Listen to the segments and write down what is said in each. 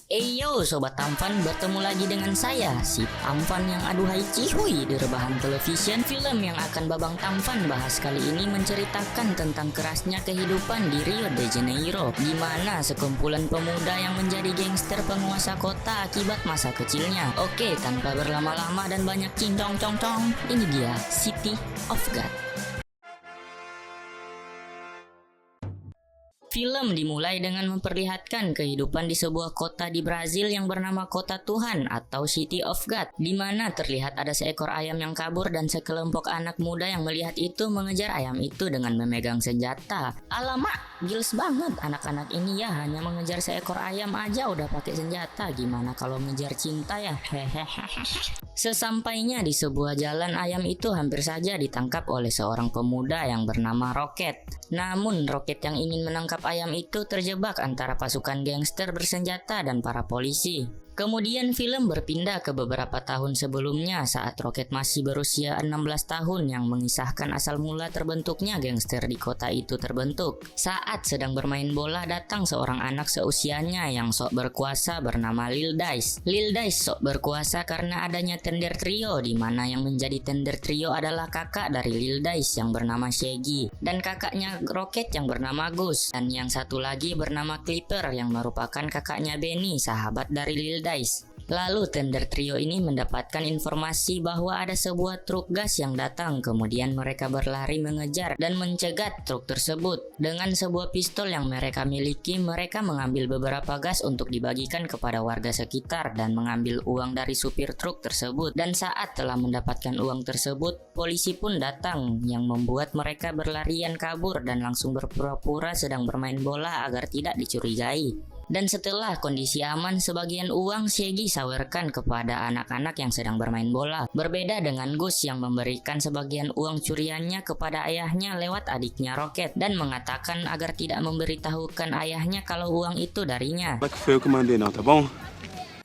Eyo Sobat Tampan, bertemu lagi dengan saya, si Tampan yang aduhai cihuy di rebahan television. Film yang akan Babang Tampan bahas kali ini menceritakan tentang kerasnya kehidupan di Rio de Janeiro, di mana sekumpulan pemuda yang menjadi gangster penguasa kota akibat masa kecilnya. Oke, tanpa berlama-lama dan banyak cincong-cong-cong, ini dia City of God. Film dimulai dengan memperlihatkan kehidupan di sebuah kota di Brazil yang bernama Kota Tuhan atau City of God, di mana terlihat ada seekor ayam yang kabur dan sekelompok anak muda yang melihat itu mengejar ayam itu dengan memegang senjata. Alamak, gils banget anak-anak ini ya, hanya mengejar seekor ayam aja udah pakai senjata. Gimana kalau ngejar cinta ya? Hehehe. Sesampainya di sebuah jalan, ayam itu hampir saja ditangkap oleh seorang pemuda yang bernama Rocket. Namun Rocket yang ingin menangkap ayam itu terjebak antara pasukan gangster bersenjata dan para polisi. Kemudian film berpindah ke beberapa tahun sebelumnya saat Rocket masih berusia 16 tahun yang mengisahkan asal mula terbentuknya gangster di kota itu terbentuk. Saat sedang bermain bola, datang seorang anak seusianya yang sok berkuasa bernama Lil Dice. Lil Dice sok berkuasa karena adanya Tender Trio, di mana yang menjadi Tender Trio adalah kakak dari Lil Dice yang bernama Shaggy dan kakaknya Rocket yang bernama Gus, dan yang satu lagi bernama Clipper yang merupakan kakaknya Benny, sahabat dari Lil Dice. Lalu Tender Trio ini mendapatkan informasi bahwa ada sebuah truk gas yang datang. Kemudian mereka berlari mengejar dan mencegat truk tersebut. Dengan sebuah pistol yang mereka miliki, mereka mengambil beberapa gas untuk dibagikan kepada warga sekitar dan mengambil uang dari supir truk tersebut. Dan saat telah mendapatkan uang tersebut, polisi pun datang yang membuat mereka berlarian kabur dan langsung berpura-pura sedang bermain bola agar tidak dicurigai. Dan setelah kondisi aman, sebagian uang Shaggy sawerkan kepada anak-anak yang sedang bermain bola. Berbeda dengan Gus yang memberikan sebagian uang curiannya kepada ayahnya lewat adiknya Rocket dan mengatakan agar tidak memberitahukan ayahnya kalau uang itu darinya.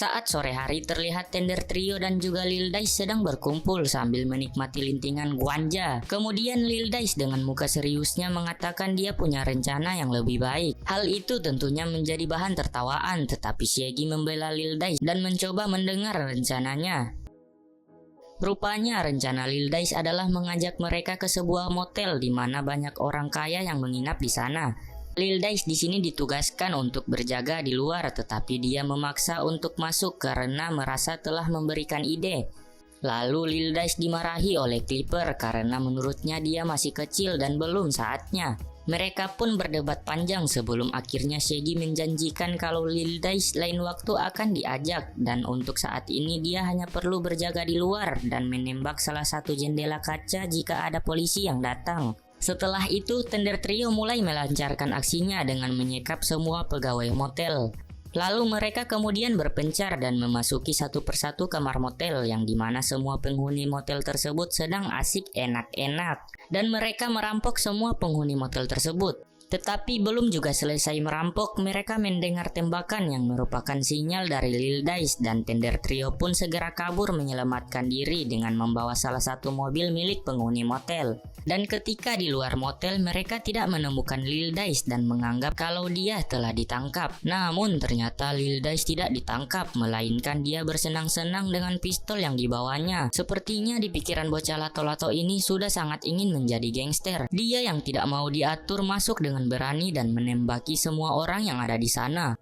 Saat sore hari, terlihat Tender Trio dan juga Lil Dice sedang berkumpul sambil menikmati lintingan ganja. Kemudian Lil Dice dengan muka seriusnya mengatakan dia punya rencana yang lebih baik. Hal itu tentunya menjadi bahan tertawaan, tetapi Shaggy membela Lil Dice dan mencoba mendengar rencananya. Rupanya rencana Lil Dice adalah mengajak mereka ke sebuah motel di mana banyak orang kaya yang menginap di sana. Lil Dice di sini ditugaskan untuk berjaga di luar, tetapi dia memaksa untuk masuk karena merasa telah memberikan ide. Lalu Lil Dice dimarahi oleh Clipper karena menurutnya dia masih kecil dan belum saatnya. Mereka pun berdebat panjang sebelum akhirnya Shaggy menjanjikan kalau Lil Dice lain waktu akan diajak, dan untuk saat ini dia hanya perlu berjaga di luar dan menembak salah satu jendela kaca jika ada polisi yang datang. Setelah itu, Tender Trio mulai melancarkan aksinya dengan menyekap semua pegawai motel. Lalu mereka kemudian berpencar dan memasuki satu persatu kamar motel yang dimana semua penghuni motel tersebut sedang asik enak-enak. Dan mereka merampok semua penghuni motel tersebut. Tetapi belum juga selesai merampok, mereka mendengar tembakan yang merupakan sinyal dari Lil Dice dan Tender Trio pun segera kabur menyelamatkan diri dengan membawa salah satu mobil milik penghuni motel. Dan ketika di luar motel, mereka tidak menemukan Lil Dice dan menganggap kalau dia telah ditangkap. Namun ternyata Lil Dice tidak ditangkap, melainkan dia bersenang-senang dengan pistol yang dibawanya. Sepertinya di pikiran bocah lato-lato ini sudah sangat ingin menjadi gangster. Dia yang tidak mau diatur masuk dengan berani dan menembaki semua orang yang ada di sana.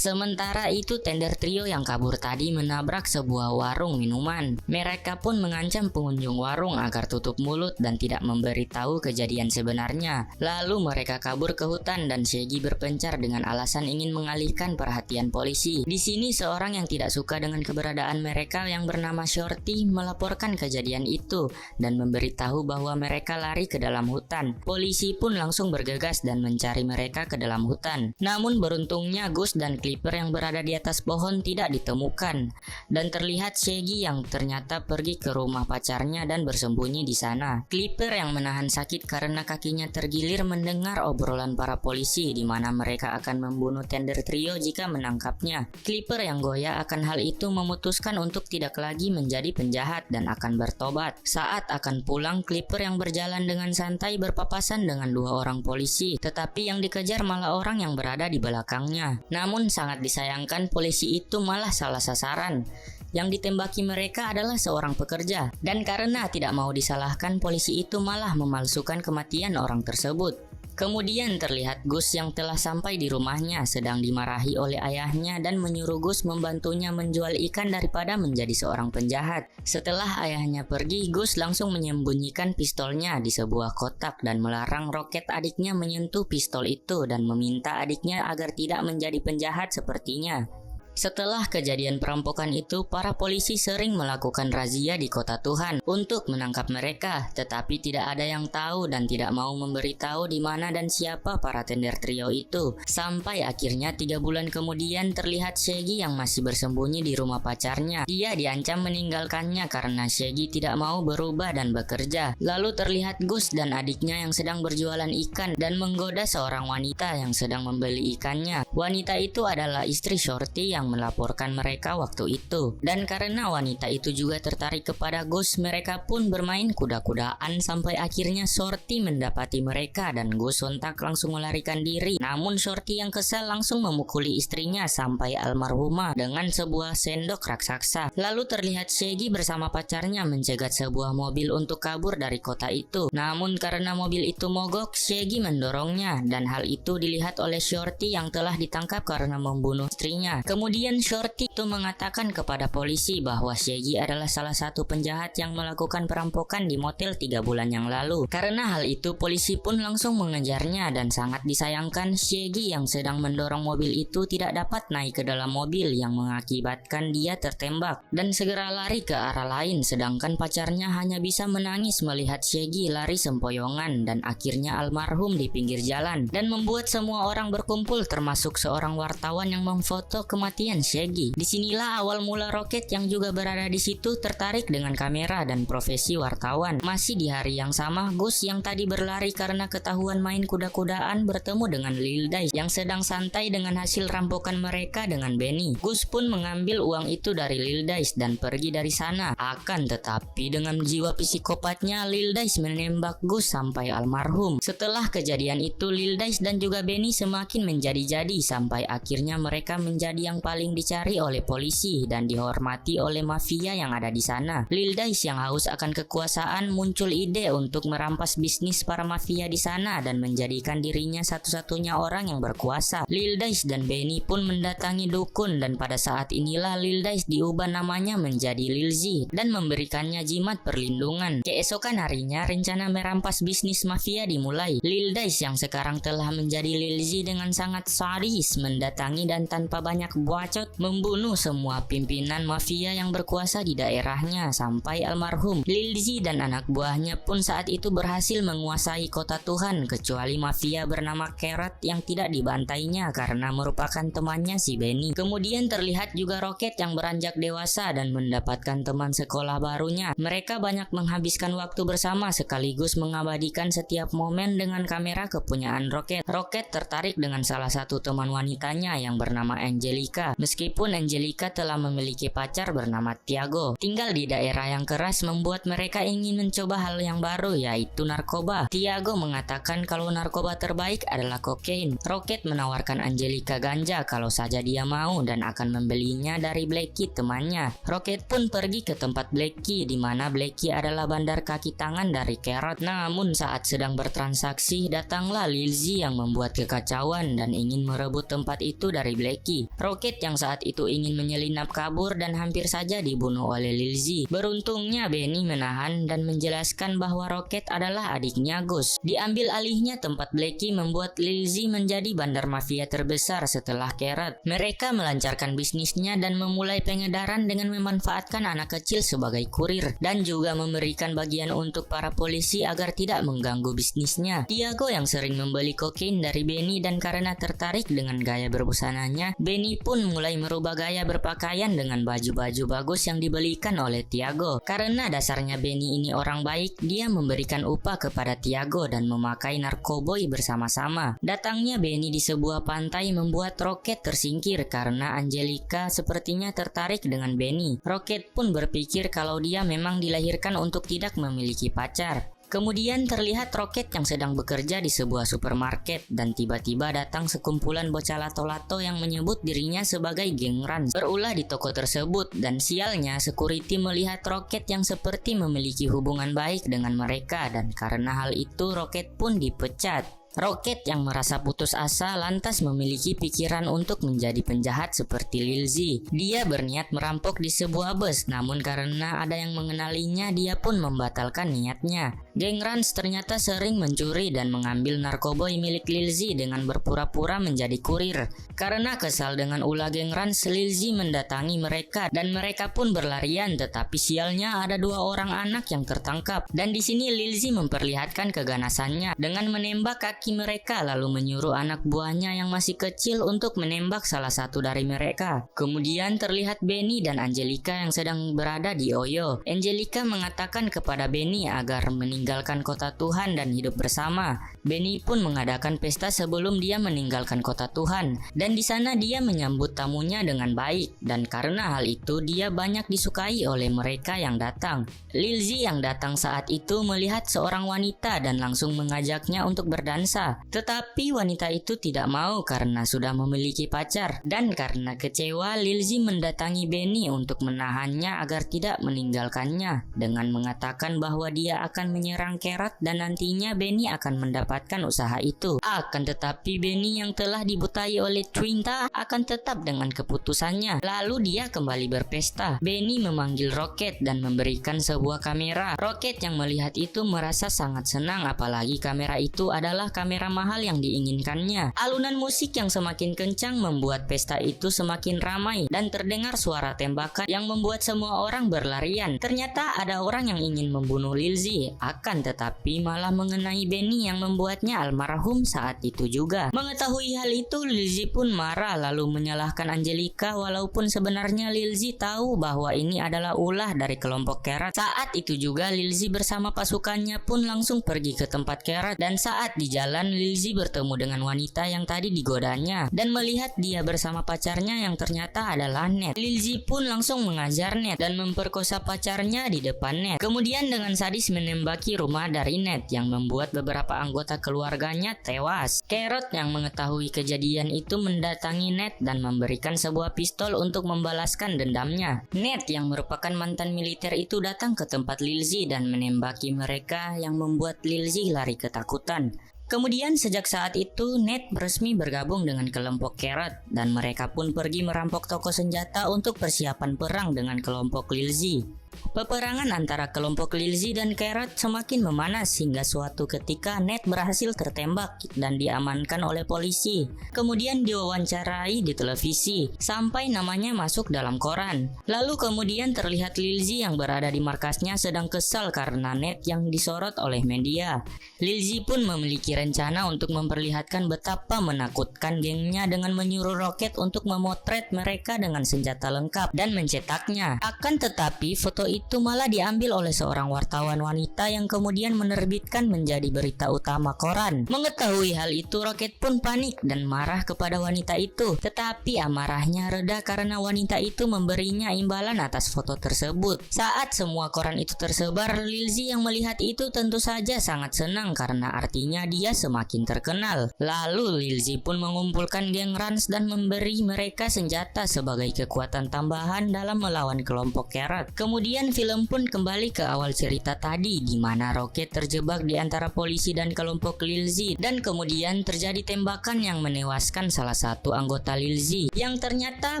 Sementara itu Tender Trio yang kabur tadi menabrak sebuah warung minuman. Mereka pun mengancam pengunjung warung agar tutup mulut dan tidak memberitahu kejadian sebenarnya. Lalu mereka kabur ke hutan dan Shaggy berpencar dengan alasan ingin mengalihkan perhatian polisi. Di sini seorang yang tidak suka dengan keberadaan mereka yang bernama Shorty melaporkan kejadian itu dan memberitahu bahwa mereka lari ke dalam hutan. Polisi pun langsung bergegas dan mencari mereka ke dalam hutan. Namun beruntungnya Gus dan Clipper Clipper yang berada di atas pohon tidak ditemukan, dan terlihat Shaggy yang ternyata pergi ke rumah pacarnya dan bersembunyi di sana. Clipper yang menahan sakit karena kakinya tergilir mendengar obrolan para polisi di mana mereka akan membunuh Tender Trio jika menangkapnya. Clipper yang goyah akan hal itu memutuskan untuk tidak lagi menjadi penjahat dan akan bertobat. Saat akan pulang, Clipper yang berjalan dengan santai berpapasan dengan dua orang polisi, tetapi yang dikejar malah orang yang berada di belakangnya. Namun sangat disayangkan polisi itu malah salah sasaran. Yang ditembaki mereka adalah seorang pekerja, dan karena tidak mau disalahkan, polisi itu malah memalsukan kematian orang tersebut. Kemudian terlihat Gus yang telah sampai di rumahnya sedang dimarahi oleh ayahnya dan menyuruh Gus membantunya menjual ikan daripada menjadi seorang penjahat. Setelah ayahnya pergi, Gus langsung menyembunyikan pistolnya di sebuah kotak dan melarang Roket adiknya menyentuh pistol itu dan meminta adiknya agar tidak menjadi penjahat sepertinya. Setelah kejadian perampokan itu, para polisi sering melakukan razia di kota Tuhan untuk menangkap mereka, tetapi tidak ada yang tahu dan tidak mau memberitahu di mana dan siapa para Tender Trio itu. Sampai akhirnya 3 bulan kemudian terlihat Shaggy yang masih bersembunyi di rumah pacarnya. Dia diancam meninggalkannya karena Shaggy tidak mau berubah dan bekerja. Lalu terlihat Gus dan adiknya yang sedang berjualan ikan dan menggoda seorang wanita yang sedang membeli ikannya. Wanita itu adalah istri Shorty yang melaporkan mereka waktu itu. Dan karena wanita itu juga tertarik kepada Gus, mereka pun bermain kuda-kudaan sampai akhirnya Shorty mendapati mereka dan Gus sontak langsung melarikan diri. Namun Shorty yang kesal langsung memukuli istrinya sampai almarhumah dengan sebuah sendok raksasa. Lalu terlihat Shaggy bersama pacarnya mencegat sebuah mobil untuk kabur dari kota itu. Namun karena mobil itu mogok, Shaggy mendorongnya dan hal itu dilihat oleh Shorty yang telah ditangkap karena membunuh istrinya. Kemudian Shorty itu mengatakan kepada polisi bahwa Shaggy adalah salah satu penjahat yang melakukan perampokan di motel 3 bulan yang lalu. Karena hal itu polisi pun langsung mengejarnya dan sangat disayangkan Shaggy yang sedang mendorong mobil itu tidak dapat naik ke dalam mobil yang mengakibatkan dia tertembak dan segera lari ke arah lain, sedangkan pacarnya hanya bisa menangis melihat Shaggy lari sempoyongan dan akhirnya almarhum di pinggir jalan dan membuat semua orang berkumpul termasuk seorang wartawan yang memfoto kematian Shaggy. Disinilah awal mula Roket yang juga berada di situ tertarik dengan kamera dan profesi wartawan. Masih di hari yang sama, Gus yang tadi berlari karena ketahuan main kuda-kudaan bertemu dengan Lil Dice yang sedang santai dengan hasil rampokan mereka dengan Benny. Gus pun mengambil uang itu dari Lil Dice dan pergi dari sana. Akan tetapi dengan jiwa psikopatnya, Lil Dice menembak Gus sampai almarhum. Setelah kejadian itu, Lil Dice dan juga Benny semakin menjadi-jadi sampai akhirnya mereka menjadi yang paling dicari oleh polisi dan dihormati oleh mafia yang ada di sana. Lil Dice yang haus akan kekuasaan muncul ide untuk merampas bisnis para mafia di sana dan menjadikan dirinya satu-satunya orang yang berkuasa. Lil Dice dan Benny pun mendatangi dukun dan pada saat inilah Lil Dice diubah namanya menjadi Lil Z dan memberikannya jimat perlindungan. Keesokan harinya rencana merampas bisnis mafia dimulai. Lil Dice yang sekarang telah menjadi Lil Z dengan sangat sadis mendatangi dan tanpa banyak bacot membunuh semua pimpinan mafia yang berkuasa di daerahnya sampai almarhum. Lil Z dan anak buahnya pun saat itu berhasil menguasai kota Tuhan kecuali mafia bernama Carrot yang tidak dibantainya karena merupakan temannya si Benny. Kemudian terlihat juga Roket yang beranjak dewasa dan mendapatkan teman sekolah barunya. Mereka banyak menghabiskan waktu bersama sekaligus mengabadikan setiap momen dengan kamera kepunyaan Roket. Roket tertarik dengan salah satu teman wanitanya yang bernama Angelica. Meskipun Angelica telah memiliki pacar bernama Tiago, tinggal di daerah yang keras membuat mereka ingin mencoba hal yang baru yaitu narkoba. Tiago mengatakan kalau narkoba terbaik adalah kokain. Roket menawarkan Angelica ganja kalau saja dia mau dan akan membelinya dari Blackie temannya. Roket pun pergi ke tempat Blackie di mana Blackie adalah bandar kaki tangan dari Carrot. Namun saat sedang bertransaksi datanglah Lil Z yang membuat kekacauan dan ingin merebut tempat itu dari Blackie. Roket yang saat itu ingin menyelinap kabur dan hampir saja dibunuh oleh Lil Z. Beruntungnya Benny menahan dan menjelaskan bahwa Rocket adalah adiknya Gus. Diambil alihnya tempat Blackie membuat Lil Z menjadi bandar mafia terbesar setelah Carrot. Mereka melancarkan bisnisnya dan memulai pengedaran dengan memanfaatkan anak kecil sebagai kurir dan juga memberikan bagian untuk para polisi agar tidak mengganggu bisnisnya. Tiago yang sering membeli kokain dari Benny dan karena tertarik dengan gaya berbusananya, Benny pun mulai merubah gaya berpakaian dengan baju-baju bagus yang dibelikan oleh Tiago. Karena dasarnya Benny ini orang baik, dia memberikan upah kepada Tiago dan memakai narkoboy bersama-sama. Datangnya Benny di sebuah pantai membuat Rocket tersingkir karena Angelica sepertinya tertarik dengan Benny. Rocket pun berpikir kalau dia memang dilahirkan untuk tidak memiliki pacar. Kemudian terlihat Rocket yang sedang bekerja di sebuah supermarket dan tiba-tiba datang sekumpulan bocah lato-lato yang menyebut dirinya sebagai geng Rans berulah di toko tersebut, dan sialnya security melihat Rocket yang seperti memiliki hubungan baik dengan mereka, dan karena hal itu Rocket pun dipecat. Rocket yang merasa putus asa lantas memiliki pikiran untuk menjadi penjahat seperti Lil Z. Dia berniat merampok di sebuah bus, namun karena ada yang mengenalinya, dia pun membatalkan niatnya. Geng Rans ternyata sering mencuri dan mengambil narkoboy milik Lil Z dengan berpura-pura menjadi kurir. Karena kesal dengan ulah geng Rans, Lil Z mendatangi mereka dan mereka pun berlarian, tetapi sialnya ada 2 orang anak yang tertangkap. Dan di sini Lil Z memperlihatkan keganasannya dengan menembak kaki mereka lalu menyuruh anak buahnya yang masih kecil untuk menembak salah satu dari mereka. Kemudian terlihat Benny dan Angelica yang sedang berada di Oyo. Angelica mengatakan kepada Benny agar meninggalkan kota Tuhan dan hidup bersama. Benny pun mengadakan pesta sebelum dia meninggalkan kota Tuhan, dan di sana dia menyambut tamunya dengan baik, dan karena hal itu dia banyak disukai oleh mereka yang datang. Lil Z yang datang saat itu melihat seorang wanita dan langsung mengajaknya untuk berdansa, tetapi wanita itu tidak mau karena sudah memiliki pacar, dan karena kecewa Lil Z mendatangi Benny untuk menahannya agar tidak meninggalkannya dengan mengatakan bahwa dia akan menyerang Carrot dan nantinya Benny akan mendapatkan usaha itu. Akan tetapi Benny yang telah dibutai oleh Twinta akan tetap dengan keputusannya. Lalu dia kembali berpesta. Benny memanggil Rocket dan memberikan sebuah kamera. Rocket yang melihat itu merasa sangat senang, apalagi kamera itu adalah kamera mahal yang diinginkannya. Alunan musik yang semakin kencang membuat pesta itu semakin ramai dan terdengar suara tembakan yang membuat semua orang berlarian. Ternyata ada orang yang ingin membunuh Lil Z, akan tetapi malah mengenai Benny yang membuatnya almarhum saat itu juga. Mengetahui hal itu, Lil Z pun marah lalu menyalahkan Angelica, walaupun sebenarnya Lil Z tahu bahwa ini adalah ulah dari kelompok Carrot. Saat itu juga Lil Z bersama pasukannya pun langsung pergi ke tempat Carrot, dan saat di jalan Lil Z bertemu dengan wanita yang tadi digodanya dan melihat dia bersama pacarnya yang ternyata adalah Ned. Lil Z pun langsung mengajar Ned dan memperkosa pacarnya di depan Ned. Kemudian dengan sadis menembaki rumah dari Ned yang membuat beberapa anggota keluarganya tewas. Carrot yang mengetahui kejadian itu mendatangi Ned dan memberikan sebuah pistol untuk membalaskan dendamnya. Ned yang merupakan mantan militer itu datang ke tempat Lil Z dan menembaki mereka yang membuat Lil Z lari ketakutan. Kemudian sejak saat itu Ned resmi bergabung dengan kelompok Carrot dan mereka pun pergi merampok toko senjata untuk persiapan perang dengan kelompok Lil Z. Peperangan antara kelompok Lil Z dan Carrot semakin memanas hingga suatu ketika Ned berhasil tertembak dan diamankan oleh polisi. Kemudian diwawancarai di televisi sampai namanya masuk dalam koran. Lalu kemudian terlihat Lil Z yang berada di markasnya sedang kesal karena Ned yang disorot oleh media. Lil Z pun memiliki rencana untuk memperlihatkan betapa menakutkan gengnya dengan menyuruh Rocket untuk memotret mereka dengan senjata lengkap dan mencetaknya. Akan tetapi foto itu malah diambil oleh seorang wartawan wanita yang kemudian menerbitkan menjadi berita utama koran. Mengetahui hal itu, Rocket pun panik dan marah kepada wanita itu. Tetapi amarahnya reda karena wanita itu memberinya imbalan atas foto tersebut. Saat semua koran itu tersebar, Lil Z yang melihat itu tentu saja sangat senang karena artinya dia semakin terkenal. Lalu Lil Z pun mengumpulkan geng Rans dan memberi mereka senjata sebagai kekuatan tambahan dalam melawan kelompok Carrot. Kemudian Kemudian film pun kembali ke awal cerita tadi, di mana Rocket terjebak di antara polisi dan kelompok Lil Z, dan kemudian terjadi tembakan yang menewaskan salah satu anggota Lil Z yang ternyata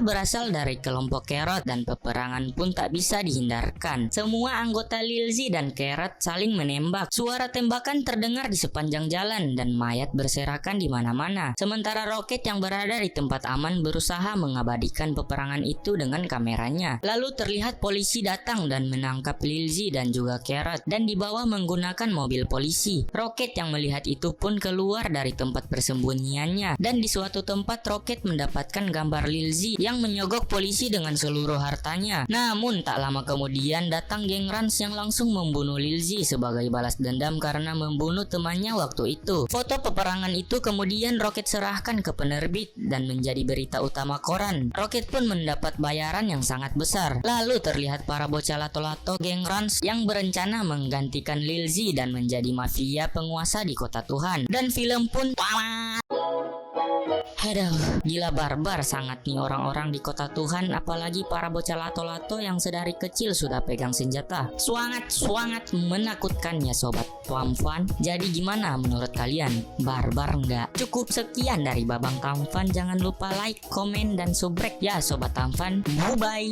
berasal dari kelompok Carrot, dan peperangan pun tak bisa dihindarkan. Semua anggota Lil Z dan Carrot saling menembak. Suara tembakan terdengar di sepanjang jalan dan mayat berserakan di mana-mana. Sementara Rocket yang berada di tempat aman berusaha mengabadikan peperangan itu dengan kameranya. Lalu terlihat polisi datang dan menangkap Lil Z dan juga Carrot dan dibawa menggunakan mobil polisi. Rocket yang melihat itu pun keluar dari tempat persembunyiannya, dan di suatu tempat Rocket mendapatkan gambar Lil Z yang menyogok polisi dengan seluruh hartanya. Namun tak lama kemudian datang geng Rans yang langsung membunuh Lil Z sebagai balas dendam karena membunuh temannya waktu itu. Foto peperangan itu kemudian Rocket serahkan ke penerbit dan menjadi berita utama koran. Rocket pun mendapat bayaran yang sangat besar. Lalu terlihat para bocah lato-lato geng Rans yang berencana menggantikan Lil Z dan menjadi mafia penguasa di kota Tuhan. Dan film pun tamat. Aduh, gila barbar sangat nih orang-orang di kota Tuhan, apalagi para bocah lato-lato yang sedari kecil sudah pegang senjata. Sangat menakutkan ya sobat Tamfan. Jadi gimana menurut kalian? Barbar nggak? Cukup sekian dari Babang Tamfan. Jangan lupa like, komen, dan subrek ya sobat Tamfan. Bye bye.